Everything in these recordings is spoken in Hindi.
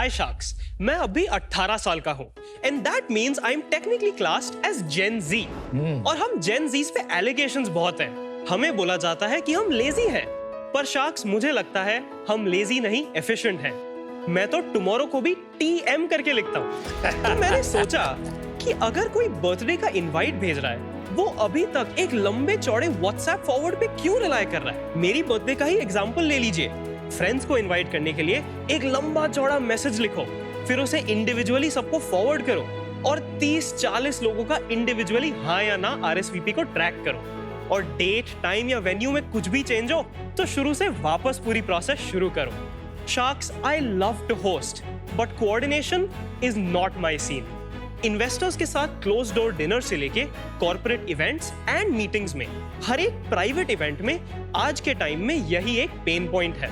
हाय शार्क्स, मैं अभी 18 साल का हूँ and that means I am technically classed as Gen Z. और हम जेन जीज पे एलिगेशंस बहुत हैं। हमें बोला जाता है कि हम लेजी हैं, पर शार्क्स मुझे लगता है हम लेजी नहीं एफिशिएंट हैं। मैं तो टुमारो को भी TM करके लिखता हूँ। तो मैंने सोचा कि अगर कोई बर्थडे का इनवाइट भेज रहा है, वो अभी तक एक लंबे चौड़े व्हाट्सएप फॉरवर्ड पे क्यों रिलाय कर रहा है। मेरी बर्थडे का ही एग्जांपल ले लीजिए। फ्रेंड्स को इनवाइट करने के लिए एक लंबा चौड़ा मैसेज लिखो, फिर उसे इंडिविजुअली सबको फॉरवर्ड करो और 30-40 लोगों का इंडिविजुअली हाँ या ना RSVP को ट्रैक करो। और डेट, टाइम या वेन्यू में कुछ भी चेंज हो तो शुरू से वापस पूरी प्रोसेस शुरू करो। Sharks, I love to host but coordination is not my scene. Investors के साथ क्लोज डोर डिनर से लेके कॉर्पोरेट इवेंट्स एंड मीटिंग्स में हर एक प्राइवेट इवेंट में आज के टाइम में यही एक पेन पॉइंट है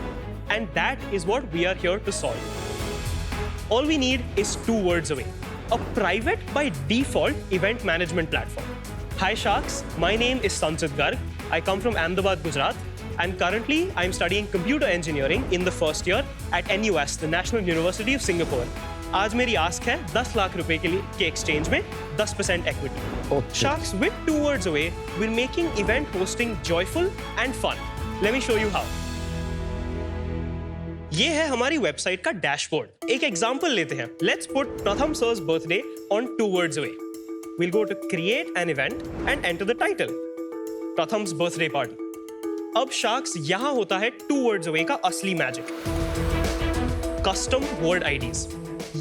and that is what we are here to solve. All we need is 2 words away, a private by default event management platform. Hi Sharks, my name is Sanchit Garg. I come from Ahmedabad, Gujarat, and currently I'm studying computer engineering in the first year at NUS, the National University of Singapore. आज मेरी आस्क है 10 लाख रुपए के एक्सचेंज में 10% equity. Sharks, with 2 words away, we're making event hosting joyful and fun. Let me show you how. ये है हमारी वेबसाइट का डैशबोर्ड। एक एग्जांपल लेते हैं। Let's put Pratham sir's birthday on 2 words away. We'll go to create an event and enter the title. Pratham's birthday party. अब शार्क्स यहां होता है 2 words away का असली मैजिक। Custom word IDs.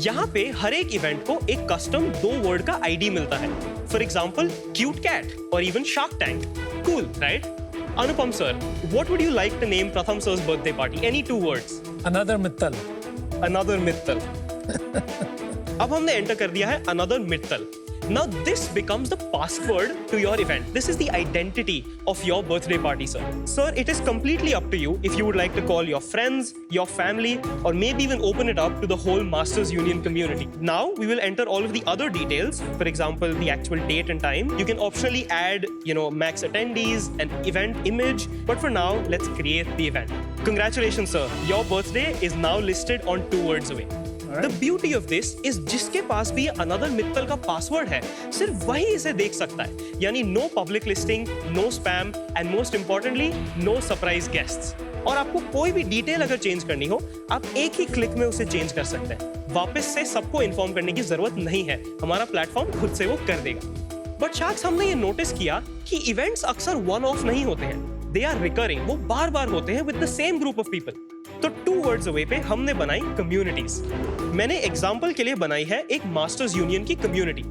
यहाँ पे हर एक इवेंट को एक कस्टम 2 वर्ड का आईडी मिलता है। फॉर एग्जाम्पल क्यूट कैट और even shark tank. Cool, right? Anupam sir, what would you like to name Pratham sir's birthday party? Any 2 words? Another Mittal. Another Mittal. अब हमने एंटर कर दिया है another Mittal. Now this becomes the password to your event. This is the identity of your birthday party, sir. Sir, it is completely up to you if you would like to call your friends, your family, or maybe even open it up to the whole Masters Union community. Now we will enter all of the other details. For example, the actual date and time. You can optionally add, max attendees, an event image. But for now, let's create the event. Congratulations, sir. Your birthday is now listed on 2 words away. The beauty of this is जिसके पास भी अनदर मित्तल का पासवर्ड है, सिर्फ वही इसे देख सकता है। यानी no public listing, no spam and most importantly no surprise guests. और आपको कोई भी डिटेल अगर चेंज करनी हो, आप एक ही क्लिक में उसे चेंज कर सकते हैं। वापस से सबको इन्फॉर्म करने की जरूरत नहीं है, हमारा प्लेटफॉर्म खुद से वो कर देगा। बट शार्क्स, हमने ये नोटिस किया कि इवेंट्स अक्सर वन ऑफ नहीं होते हैं, दे आर रिकरिंग, वो बार बार होते हैं with the same group of people. तो 2 words away पे हमने बनाई कम्युनिटीज। मैंने एग्जाम्पल के लिए बनाई है एक मास्टर्स यूनियन की कम्युनिटी।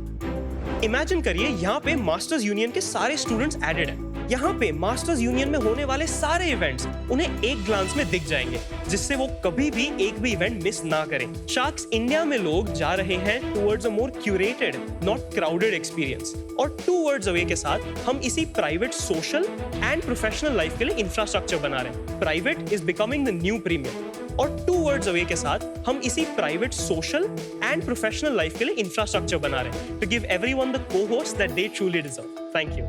इमेजिन करिए यहाँ पे मास्टर्स यूनियन के सारे स्टूडेंट्स एडेड हैं। यहाँ पे मास्टर्स यूनियन में होने वाले सारे इवेंट्स उन्हें एक ग्लांस में दिख जाएंगे, जिससे वो कभी भी एक भी इवेंट मिस ना करें। शार्क्स, इंडिया में लोग जा रहे हैं towards a more curated, not crowded experience. और 2 words away के साथ हम इसी private, social and professional life के लिए इंफ्रास्ट्रक्चर बना रहे हैं। Private is becoming the new premium. और 2 words away के साथ हम इसी private, social and professional life के लिए इंफ्रास्ट्रक्चर बना रहे हैं, to give everyone the co-host that they truly deserve. Thank you.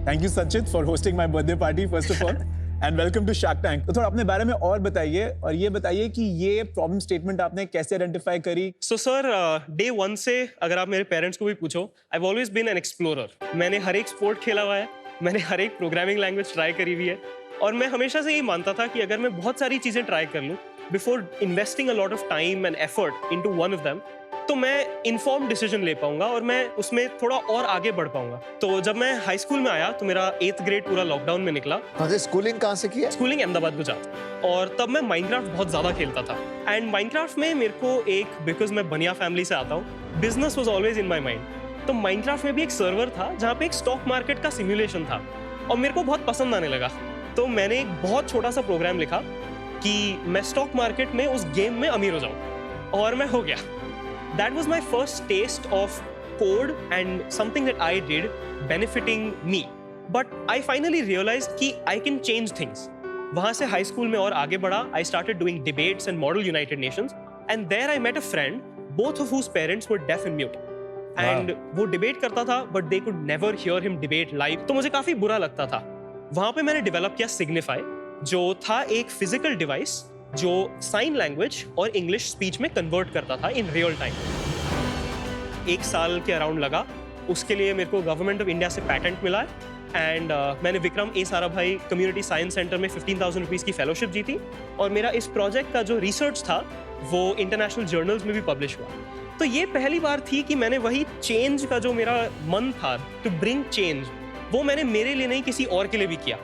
Thank you, Sanchit, for hosting my birthday party, first of all. And welcome to Shark Tank. तो थोड़ा अपने बारे में और बताइए, और ये बताइए कि ये प्रॉब्लम स्टेटमेंट आपने कैसे आइडेंटिफाई करी? So sir, day 1 से अगर आप मेरे पेरेंट्स को भी पूछो, I've always been an explorer. मैंने हर एक स्पोर्ट खेला हुआ है, मैंने हर एक प्रोग्रामिंग लैंग्वेज ट्राई करी हुई है, और मैं हमेशा से ये मानता था कि अगर मैं बहुत सारी चीजें ट्राई कर लूँ, before investing a lot of time and effort into one of them, तो मैं इन्फॉर्म्ड डिसीजन ले पाऊंगा और मैं उसमें थोड़ा और आगे बढ़ पाऊंगा। तो जब मैं हाई स्कूल में आया तो मेरा 8th ग्रेड पूरा लॉकडाउन में निकला। स्कूलिंग कहाँ से की है? स्कूलिंग अहमदाबाद, गुजरात। और तब मैं माइनक्राफ्ट बहुत ज्यादा खेलता था। एंड माइनक्राफ्ट में मेरे को बिकॉज मैं बनिया फैमिली से आता हूँ, business was always in my mind. तो माइनक्राफ्ट में भी एक सर्वर था जहाँ पे एक स्टॉक मार्केट का सिमुलेशन था, और मेरे को बहुत पसंद आने लगा। तो मैंने एक बहुत छोटा सा प्रोग्राम लिखा कि मैं स्टॉक मार्केट में उस गेम में अमीर हो जाऊँ, और मैं हो गया। That was my first taste of code and something that I did benefiting me. But I finally realized कि I can change things. वहाँ से high school में और आगे बढ़ा, I started doing debates and Model United Nations, and there I met a friend, both of whose parents were deaf and mute. And वो debate करता था, but they could never hear him debate live. तो मुझे काफी बुरा लगता था। वहाँ पे मैंने develop किया Signify, जो था एक physical device जो साइन लैंग्वेज और इंग्लिश स्पीच में कन्वर्ट करता था इन रियल टाइम। 1 साल के अराउंड लगा, उसके लिए मेरे को गवर्नमेंट ऑफ इंडिया से पैटेंट मिला है एंड मैंने विक्रम ए साराभाई कम्युनिटी साइंस सेंटर में 15,000 रुपीज़ की फेलोशिप जीती और मेरा इस प्रोजेक्ट का जो रिसर्च था वो इंटरनेशनल जर्नल्स में भी पब्लिश हुआ। तो ये पहली बार थी कि मैंने वही चेंज का जो मेरा मन था टू ब्रिंग चेंज, वो मैंने मेरे लिए नहीं किसी और के लिए भी किया।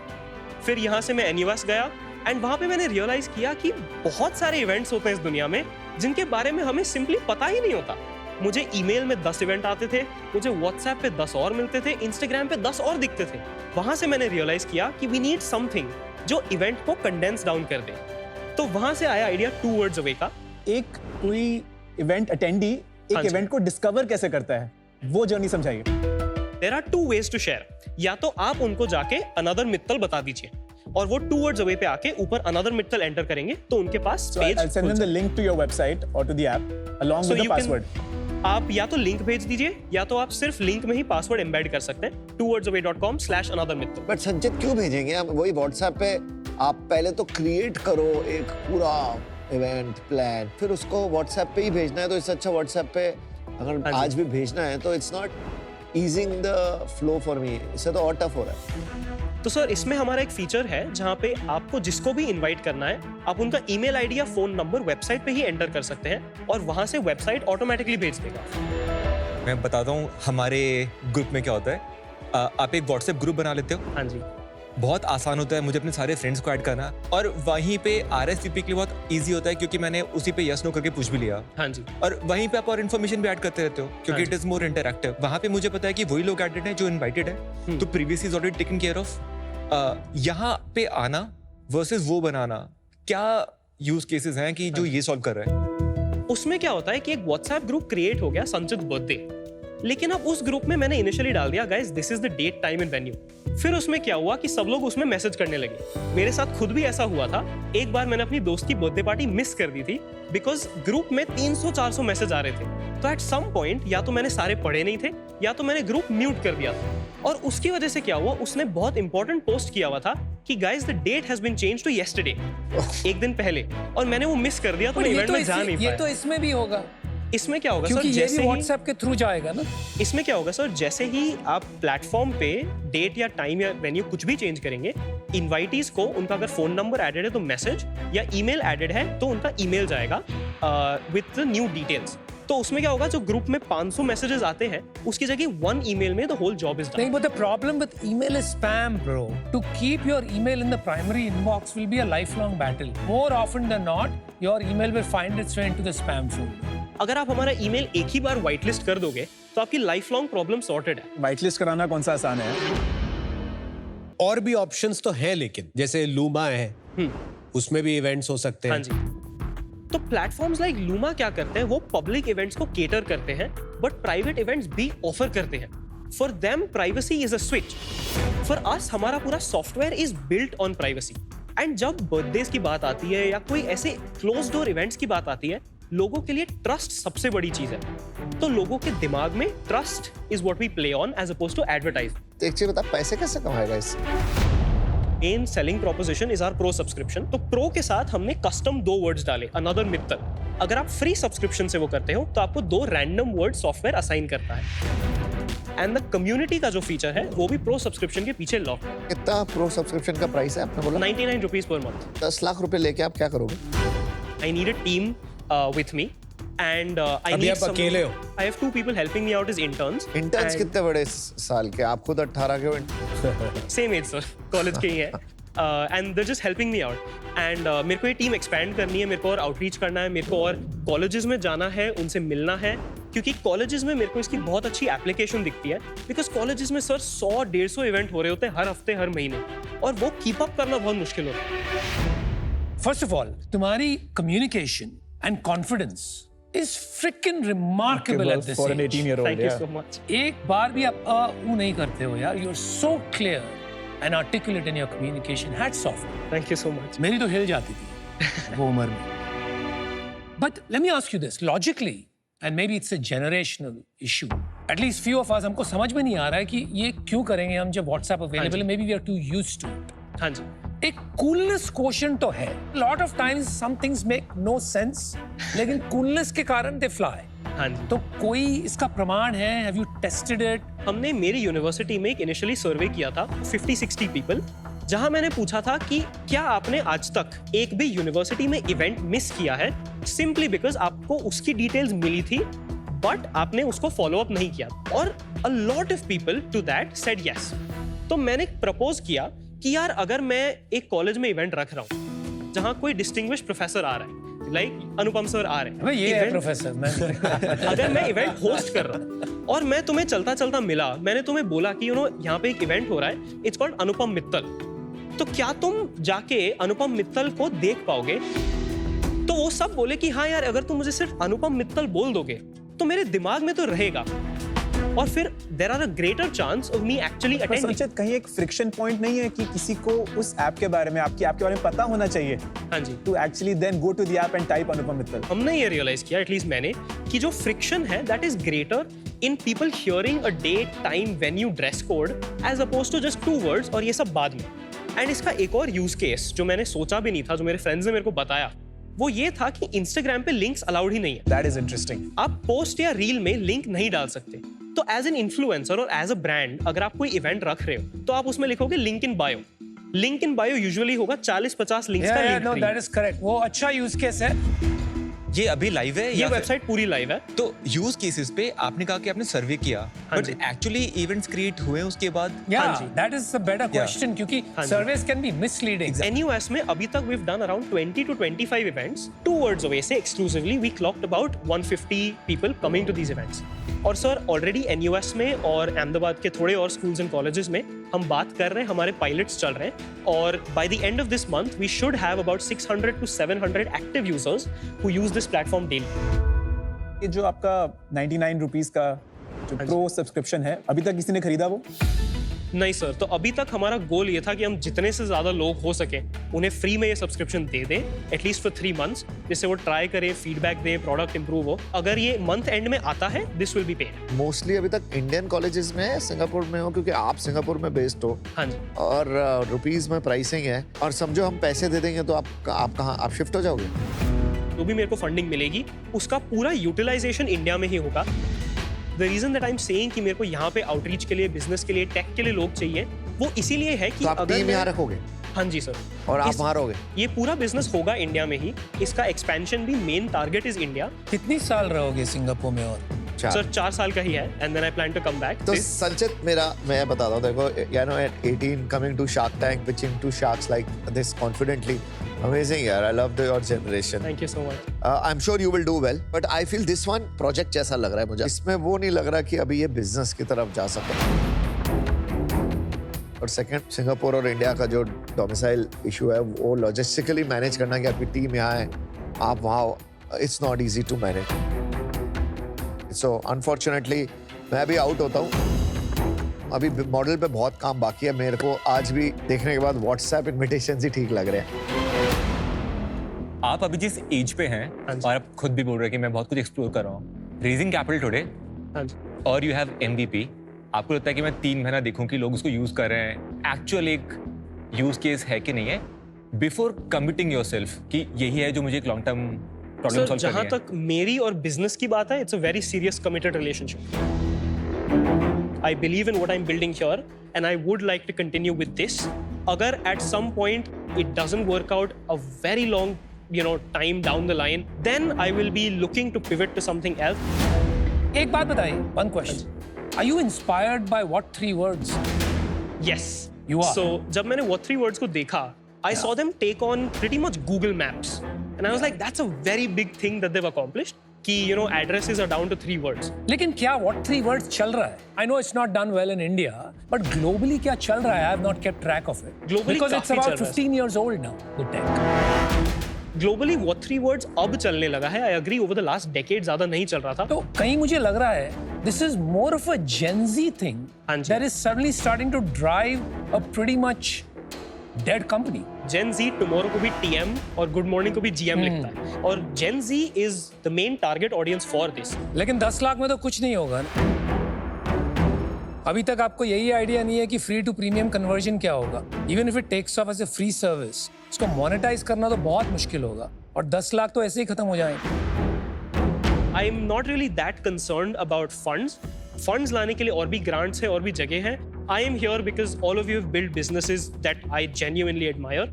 फिर यहाँ से मैं एनयूएस गया एंड वहाँ पे मैंने रियलाइज़ किया कि बहुत सारे इवेंट्स होते हैं इस दुनिया में जिनके बारे में हमें सिंपली पता ही नहीं होता। मुझे ईमेल में 10 इवेंट आते थे, मुझे व्हाट्सएप पे 10 और मिलते थे, इंस्टाग्राम पे 10 और दिखते थे। वहाँ से मैंने रियलाइज़ किया कि वी नीड समथिंग जो इवेंट को कंडेंस डाउन कर दे। तो वहाँ से आया आइडिया 2 वर्ड्स अवे का। एक कोई इवेंट अटेंडी एक इवेंट को डिस्कवर कैसे करता है, वो जर्नी समझाइए। There are 2 ways to share. या तो आप उनको जाके अनदर मित्तल बता दीजिए और वो 2 वर्ड्स अवे पे आके ऊपर अनदर मित्तल एंटर करेंगे तो उनके पास page I'll send them the link to your website or to the app along with the password. आप या तो लिंक भेज दीजिए या तो आप सिर्फ लिंक में ही पासवर्ड एम्बेड कर सकते हैं 2wordsaway.com/anothermittal। बट संचित क्यों भेजेंगे आप? वही व्हाट्सएप पे आप पहले तो क्रिएट करो एक पूरा इवेंट प्लान, फिर उसको व्हाट्सएप पे ही भेजना है। तो इससे अच्छा व्हाट्सएप पे अगर आज भी भेजना है तो it's not easing the flow for me, इससे तो और टफ हो रहा है। तो सर इसमें हमारा एक फीचर है जहाँ पे आपको जिसको भी इनवाइट करना है आप उनका ईमेल आईडी या फोन नंबर वेबसाइट पे ही एंटर कर सकते हैं और वहां से वेबसाइट ऑटोमेटिकली भेज देगा। मैं बताता हूँ हमारे ग्रुप में क्या होता है। आप एक व्हाट्सएप ग्रुप बना लेते हो। हाँ जी। बहुत आसान होता है मुझे अपने सारे फ्रेंड्स को ऐड करना और वहीं पे RSVP के लिए बहुत इजी होता है क्योंकि मैंने उसी पे यस नो करके पूछ भी लिया। हाँ जी। और वहीं पे आप और इन्फॉर्मेशन भी ऐड करते रहते हो क्योंकि इट इज मोर इंटरैक्टिव। वहाँ पे मुझे पता है कि वही लोग एडेड हैं जो इन्वाइटेड है, तो previously is already taken care of. यहाँ पे आना वर्सेस वो बनाना, क्या यूज केसेस हैं कि जो ये सॉल्व कर रहे हैं? उसमें क्या होता है कि एक व्हाट्सएप ग्रुप क्रिएट हो गया संचित बर्थडे, लेकिन अब उस ग्रुप में मैंने इनिशियली डाल दिया guys this is the date time and venue. फिर उसमें क्या हुआ कि सब लोग उसमें मैसेज करने लगे। मेरे साथ खुद भी ऐसा हुआ था। एक बार मैंने अपनी दोस्त की बर्थडे पार्टी मिस कर दी थी बिकॉज ग्रुप में 300-400 मैसेज आ रहे थे। तो एट सम पॉइंट या तो मैंने सारे पढ़े नहीं थे या तो मैंने ग्रुप म्यूट कर दिया था। और उसकी वजह से क्या हुआ, उसने बहुत इंपॉर्टेंट पोस्ट किया हुआ था कि guys the date has been changed to yesterday, एक दिन पहले, और मैंने वो मिस कर दिया तो मैं इवेंट में जा नहीं पाया। ये तो इसमें भी होगा। इसमें क्या होगा क्योंकि सर, ये जैसे भी व्हाट्सएप के थ्रू जाएगा ना। इसमें क्या होगा सर, जैसे ही आप प्लेटफॉर्म पे डेट या टाइम या वेन्यू कुछ भी चेंज करेंगे, इनवाइटीज को उनका अगर फोन नंबर एडेड है तो मैसेज, या ईमेल एडेड है तो उनका ईमेल जाएगा विद द न्यू डिटेल्स। तो उसमें क्या होगा, जो ग्रुप में 500 मैसेजेस आते हैं उसकी जगह 1 ईमेल में the whole job is done. नहीं, but the problem with email is spam, bro. To keep your email in the primary inbox will be a lifelong battle. More often than not, your email will find its way into the spam folder. अगर आप हमारा ईमेल एक ही बार व्हाइट लिस्ट कर दोगे तो आपकी लाइफ लॉन्ग प्रॉब्लम सॉर्टेड है। व्हाइट लिस्ट कराना कौन सा आसान है? और भी ऑप्शंस तो हैं, लेकिन जैसे लूमा है उसमें भी इवेंट्स हो सकते हैं। हाँ जी। तो प्लेटफॉर्म्स लाइक लूमा क्या करते हैं, वो पब्लिक इवेंट्स को केटर करते हैं बट प्राइवेट इवेंट्स भी ऑफर करते हैं। For them privacy is a switch, for us हमारा पूरा software is built on privacy. And जब बर्थडेज की बात आती है या कोई ऐसे क्लोज डोर इवेंट्स की बात आती है, लोगों के लिए ट्रस्ट सबसे बड़ी चीज है। तो लोगों के दिमाग में trust is what we play on as oppose to advertise. तो एक चीज बता, पैसे कैसे कमाएगा इससे? Main selling proposition is our pro subscription. तो प्रो के साथ हमने कस्टम 2 वर्ड्स डाले, अनदर मित्तल। अगर आप फ्री सब्सक्रिप्शन से वो करते हो तो आपको 2 रैंडम वर्ड सॉफ्टवेयर असाइन करता है। एंड द कम्युनिटी का जो फीचर है वो भी प्रो सब्सक्रिप्शन के पीछे लॉक है। कितना प्रो सब्सक्रिप्शन का प्राइस है आपने बोला? 99 रुपीज पर मंथ। 10 लाख रुपए लेके आप क्या करोगे? I need a team with me and I अभी need आप अकेले हो? I have 2 people helping me out as interns. Interns कितने बड़े साल के? आप खुद 18 के हो? Same age sir, college के ही हैं। And they're just helping me out. And मेरे को ये टीम एक्सपैंड करनी है, मेरे को और आउटरीच करना है, मेरे को और कॉलेजेस में जाना है, उनसे मिलना है, क्योंकि कॉलेजेस में मेरे को इसकी बहुत अच्छी एप्लीकेशन दिखती है। बिकॉज कॉलेजेस में सर 100-150 इवेंट हो रहे होते हैं हर हफ्ते हर महीने, और वो कीप अप करना बहुत मुश्किल होता है। First of all, तुम्हारी communication and confidence is freaking remarkable at this for an age. 18-year-old. Thank you yeah. so much. एक बार भी आप नहीं करते हो यार। You're so clear and articulate in your communication. Hats off. Thank you so much. मेरी तो हिल जाती थी वो उम्र में। But let me ask you this, logically, and maybe it's a generational issue. At least few of us, हमको समझ में नहीं आ रहा है कि ये क्यों करेंगे हम जब WhatsApp available है। Maybe we are too used to it. हाँ जी। एक कूलनेस क्वेश्चन तो है. Lot of times some things make no sense, लेकिन कूलनेस के कारण दे फ्लाई. हाँ जी. तो कोई इसका प्रमाण है? Have you tested it? हमने मेरी यूनिवर्सिटी में एक इनिशियली सर्वे किया था 50-60 पीपल, जहां मैंने पूछा था कि क्या आपने आज तक एक भी यूनिवर्सिटी में इवेंट मिस किया है सिंपली बिकॉज आपको उसकी डिटेल्स मिली थी बट आपने उसको फॉलो अप नहीं किया. और a lot of people to that said yes. तो मैंने प्रपोज किया कि यार अगर मैं एक कॉलेज में इवेंट रख रहा हूँ जहां कोई डिस्टिंग्विश्ड प्रोफेसर आ रहा है, लाइक अनुपम सर आ रहे हैं, अबे ये है Event- प्रोफेसर. मैं अगर मैं इवेंट होस्ट कर रहा हूँ और मैं तुम्हें चलता चलता मिला, मैंने तुम्हें बोला कि यहाँ पे एक इवेंट हो रहा है, इट्स कॉल्ड अनुपम मित्तल, तो क्या तुम जाके अनुपम मित्तल को देख पाओगे? तो वो सब बोले कि हाँ यार, अगर तुम मुझे सिर्फ अनुपम मित्तल बोल दोगे तो मेरे दिमाग में तो रहेगा और फिर there are a greater chance of me actually पर अटेंडिंग. संचित, कहीं एक फ्रिक्शन पॉइंट नहीं है कि किसी को उस ऐप के बारे में, आपकी ऐप के बारे में पता होना चाहिए हाँ ji. To actually then go to the app and type Anupam Mittal? हमने ये रियलाइज किया, एटलीस्ट मैंने, कि जो फ्रिक्शन है that is greater in people hearing a date, time, venue, dress code as oppose to just 2 words और ये सब बाद में. एंड इसका एक और यूज केस जो मैंने सोचा भी नहीं था, जो मेरे फ्रेंड्स ने मेरे को बताया, वो ये था कि इंस्टाग्राम पे लिंक्स अलाउड ही नहीं है. That is interesting. आप पोस्ट या रील में लिंक नहीं डाल सकते. तो एज एन इन्फ्लुएंसर और एज अ ब्रांड अगर आप कोई इवेंट रख रहे हो तो आप उसमें लिखोगे link in bio. Link in bio usually होगा 40-50 लिंक्स का link. Know that is correct. वो अच्छा यूज केस है. ये अभी लाइव है ये या फिर- वेबसाइट पूरी लाइव है. तो यूज केसेस पे आपने कहा कि आपने सर्वे किया, हाँ but ji. Actually events create हुए उसके बाद? या हाँ ji. That is a better question, क्योंकि हाँ ji. Surveys can be misleading. NUS में अभी तक we've done around 20 to 25 events. 2 words away से exclusively we clocked about 150 people coming to these events. और सर ऑलरेडी NUS में और अहमदाबाद के थोड़े और स्कूल्स एंड कॉलेजेस में हम बात कर रहे हैं, हमारे पायलट्स चल रहे हैं और by the end of this month we should have about 600 to 700 active users who use this platform daily. ये जो आपका 99 रुपीस का जो प्रो सब्सक्रिप्शन है, अभी तक किसी ने खरीदा वो? नहीं सर, तो अभी तक हमारा गोल ये था कि हम जितने से ज्यादा लोग हो सके उन्हें फ्री में ये सब्सक्रिप्शन दे दें, एटलीस्ट फॉर 3 months, जिससे वो ट्राई करें, फीडबैक दें, प्रोडक्ट इंप्रूव हो. अगर ये मंथ एंड में आता है, this will be paid. Mostly अभी तक इंडियन कॉलेजेस में है, सिंगापुर में हो, क्योंकि आप सिंगापुर में बेस्ड हो हाँ जी. और रुपीस में प्राइसिंग है, और समझो हम पैसे दे देंगे तो आप कहाँ, आप शिफ्ट हो जाओगे? जो भी मेरे को फंडिंग मिलेगी उसका पूरा यूटिलाइजेशन इंडिया में ही होगा. The reason that I am saying कि मेरे को यहाँ पे आउटरीच के लिए, बिजनेस के लिए, टेक के लिए लोग चाहिए, वो इसीलिए है कि तो आप अगर टीम मैं- यहाँ रखोगे हाँ जी सर. और आप इस- वहाँ रहोगे? ये पूरा बिजनेस होगा इंडिया में ही. इसका एक्सपेंशन भी मेन टारगेट इज इंडिया. कितनी साल रहोगे सिंगापुर में? और सर 4 साल का ही है and then I plan to come back. तो संचित, मैं बताता हूँ, देखो, you know, at 18 coming to Shark Tank, pitching to sharks like this confidently, amazing यार. I love your generation. Thank you so much. I'm sure you will do well, but I feel this one project जैसा लग रहा है मुझे. इसमें वो नहीं लग रहा कि अभी ये बिजनेस की तरफ जा सके. और सेकंड, सिंगापुर और इंडिया का जो डोमिसाइल इशू है, वो लॉजिस्टिकली मैनेज करना, कि आपकी टीम यहाँ है, आप वहाँ हो, it's not easy to manage. So unfortunately मैं भी आउट होता हूँ. अभी मॉडल पे बहुत काम बाकी है. मेरे को आज भी देखने के बाद व्हाट्सएप इनविटेशंस ही ठीक लग रहे हैं. आप अभी जिस एज पे हैं और आप खुद भी बोल रहे हैं कि मैं बहुत कुछ एक्सप्लोर कर रहा हूँ, रेजिंग कैपिटल टुडे हाँ जी. और यू हैव MVP, आपको लगता है कि मैं 3 महीना देखूं कि लोग उसको यूज कर रहे हैं, एक्चुअल एक यूज केस है कि नहीं है, बिफोर कमिटिंग योरसेल्फ कि यही है जो मुझे एक long term problem sir solve जहाँ करनी है? तक मेरी और बिजनेस की बात है, it's a very serious committed relationship. I believe in what I am building here and I would like to continue with this. अगर at some point it doesn't work out a very long time down the line, then I will be looking to pivot to something else. एक बात बताइए, one question. Are you inspired by what 3 words? Yes. You are. So जब मैंने what 3 words को देखा, I saw them take on pretty much Google Maps, and I was like, that's a very big thing that they've accomplished. कि addresses are down to 3 words. लेकिन क्या what 3 words चल रहा है? I know it's not done well in India, but globally क्या चल रहा है? I have not kept track of it. Globally because it's काफी about चल रहा है. 15 years old now, the tech. Globally what 3 words अब चलने लगा है. I agree, over the last decade ज़्यादा नहीं चल रहा था. तो कहीं मुझे लग रहा है this is more of a Gen Z thing हाँ जी. that is suddenly starting to drive a pretty much dead company. Gen Z tomorrow को भी TM और Good Morning को भी GM लिखता है. और Gen Z is the main target audience for this. लेकिन 10 लाख में तो कुछ नहीं होगा ना. अभी तक आपको यही आइडिया नहीं है कि फ्री टू प्रीमियम कन्वर्जन क्या होगा. Even if it takes off as a free service, इसको मोनेटाइज करना तो बहुत मुश्किल होगा और 10 लाख तो ऐसे ही खत्म हो जाएंगे. I'm not really that concerned about funds. Funds लाने के लिए और भी grants है और भी जगह है. I am here because all of you have built businesses that I genuinely admire.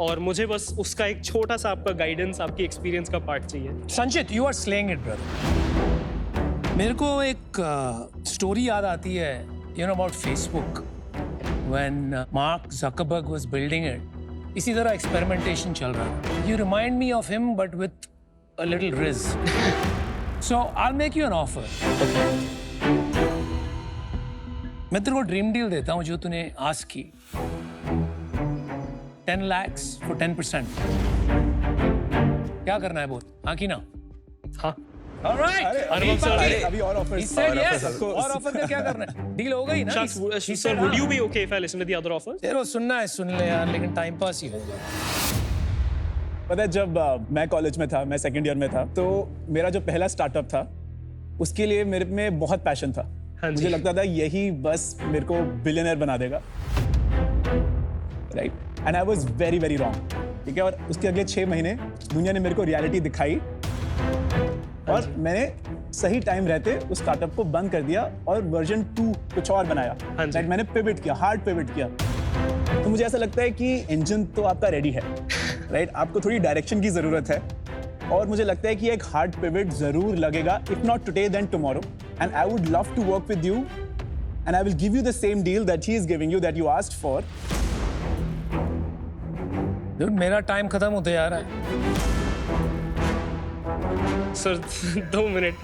और मुझे बस उसका एक छोटा सा आपका guidance, आपकी experience का part चाहिए. संचित, you are slaying it, brother. मेरे को एक स्टोरी याद आती है, you know, about Facebook. When Mark Zuckerberg was building it, इसी तरह experimentation चल रहा था. You remind me of him, but with a little riz. So I'll make you an offer. मैं तेरे को ड्रीम डील देता हूँ जो तूने आस्क की. 10 lakhs for 10%. क्या करना है बोल? हाँ की ना? हाँ. All right. अनुभव सर, अभी और He ऑफर्स said yes. और ऑफर का क्या करना है? डील हो गई ना? sir, would you be okay if I listen to the other offers? तेरे को सुनना है सुन ले यार, लेकिन टाइम पास ही होगा. पता है जब मैं कॉलेज में था, मैं सेकंड ईयर में था, तो मेरा जो पहला स्टार्टअप था उसके लिए मेरे में बहुत पैशन था. हाँ जी. मुझे लगता था यही बस मेरे को बिलियनर बना देगा, right? And I was very very wrong. ठीक है, और उसके अगले 6 महीने दुनिया ने मेरे को रियलिटी दिखाई और मैंने सही टाइम रहते उस स्टार्टअप को बंद कर दिया और वर्जन 2 कुछ और बनाया. हाँ जी. राइट, मैंने पिवट किया, हार्ड पिवट किया. तो मुझे ऐसा लगता है कि इंजन तो आपका रेडी है, राइट? आपको थोड़ी डायरेक्शन की जरूरत है और मुझे लगता है कि एक हार्ड पिवट जरूर लगेगा, if not today then tomorrow. And I would love to work with you and I will give you the same deal that he is giving you, that you asked for. Dude, मेरा टाइम खत्म होते जा रहा है. Sir, 2 minutes.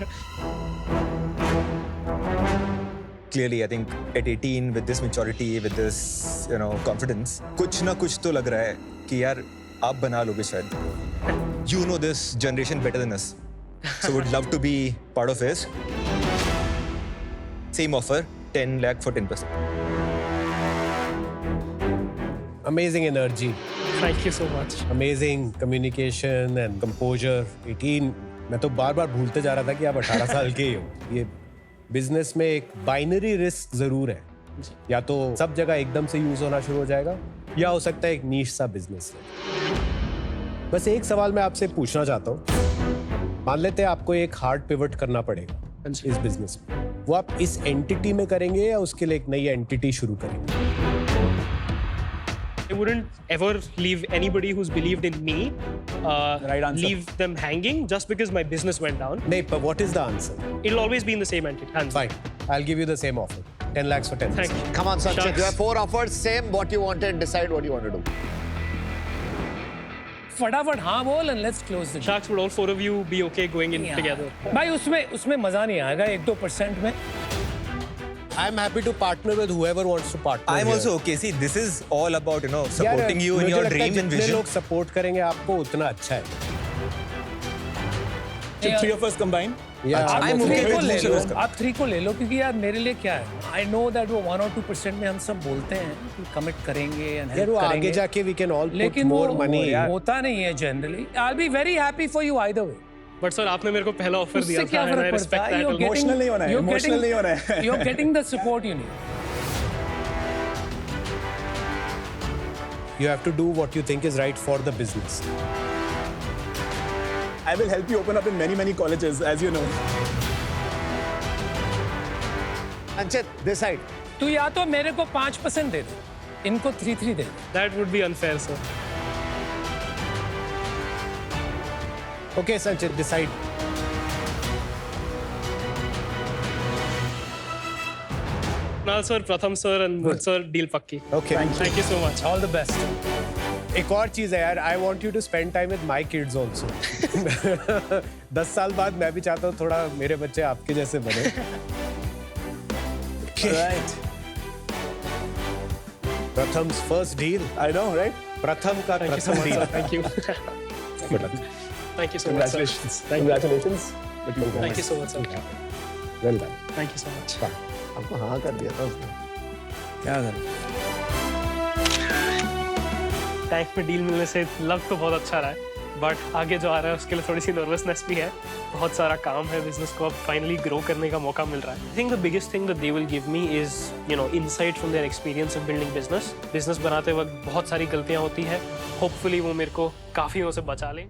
Clearly, I think at 18, with this maturity, with this, you know, confidence, कुछ ना कुछ तो लग रहा है कि यार आप बना लोगे शायद. You know this generation better than us, so would love to be part of it. Same offer, 10 lakh for 10%. Amazing energy, Thank you so much. amazing communication and composure. 18, मैं तो बार बार भूलते जा रहा था कि आप 18 साल के ही हो. ये बिजनेस में एक बाइनरी रिस्क जरूर है, या तो सब जगह एकदम से यूज होना शुरू हो जाएगा या हो सकता है एक नीश सा बिजनेस है. बस एक सवाल मैं आपसे पूछना चाहता हूँ. मान लेते हैं आपको एक हार्ड पिवट करना पड़ेगा इस बिजनेस में, वो आप इस एंटिटी में करेंगे या उसके लिए एक नई एंटिटी शुरू करेंगे? I wouldn't ever leave anybody who's believed in me, Right answer. leave them hanging just because my business went down. नहीं, but what is the answer? It'll always be in the same entity. Hands. Fine, I'll give you the same offer. 10 lakhs for 10%. Thank you. Come on, Sanchit. Shucks. You have 4 offers. Same what you wanted. Decide what you want to do. फटाफट हाँ बोल and let's close the deal. Sharks, would all 4 of you be okay going in together? भाई उसमें मजा नहीं आएगा 1-2% में. I'm happy to partner with whoever wants to partner. I'm here. also okay. See, this is all about, you know, यार, supporting you in मुझे your लगता है dream and जितने vision. लोग सपोर्ट करेंगे आपको उतना अच्छा है. Should 3 of us combine? Yeah, I'm आप okay 3 को with ले लो. Musharaff. आप 3 को ले लो क्योंकि यार मेरे लिए क्या है? I know that वो 1 or 2% में हम सब बोलते हैं कि कमिट करेंगे and यार help वो आगे करेंगे. जाके we can all put लेकिन more वो money. होता नहीं है generally. I'll be very happy for you either way. But sir, आपने मेरे को पहला ऑफर दिया उससे था क्या and I फर्क respect पड़ता है? that. You're a lot. getting- Emotional नहीं होना है, you're emotional getting- नहीं होना है. You're getting the support you need. You have to do what you think is right for the business. I will help you open up in many colleges, as you know. Sanchit, decide. तू या तो मेरे को 5% दे दे, इनको 3-3 दे दे. That would be unfair, sir. Okay, Sanchit, decide. Now, sir, Pratham sir and Mud sir, deal पक्की. Okay. Thank you so much. All the best. एक और चीज है यार, I want you to spend time with my kids also. 10 साल बाद मैं भी चाहता हूँ थोड़ा मेरे बच्चे आपके जैसे बने. Right. Pratham's first deal. I know, right? प्रथम का Thank you so प्रथम much, sir. deal. Thank you. Good luck. Thank you so much, sir. Congratulations. Thank you. Congratulations. Thank you so much, sir. Well done. Thank you so much. आपको हाँ कर दिया था उसने. क्या कर? टैंक में डील मिलने से लग तो बहुत अच्छा रहा है, बट आगे जो आ रहा है उसके लिए थोड़ी सी नर्वसनेस भी है। बहुत सारा काम है, बिजनेस को अब फाइनली ग्रो करने का मौका मिल रहा है। I think the biggest thing that they will give me is insight from their experience of building business. Business बनाते वक्त बहुत सारी गलतियां होती हैं, होपफुली वो मेरे को काफ़ी उनसे बचा लें।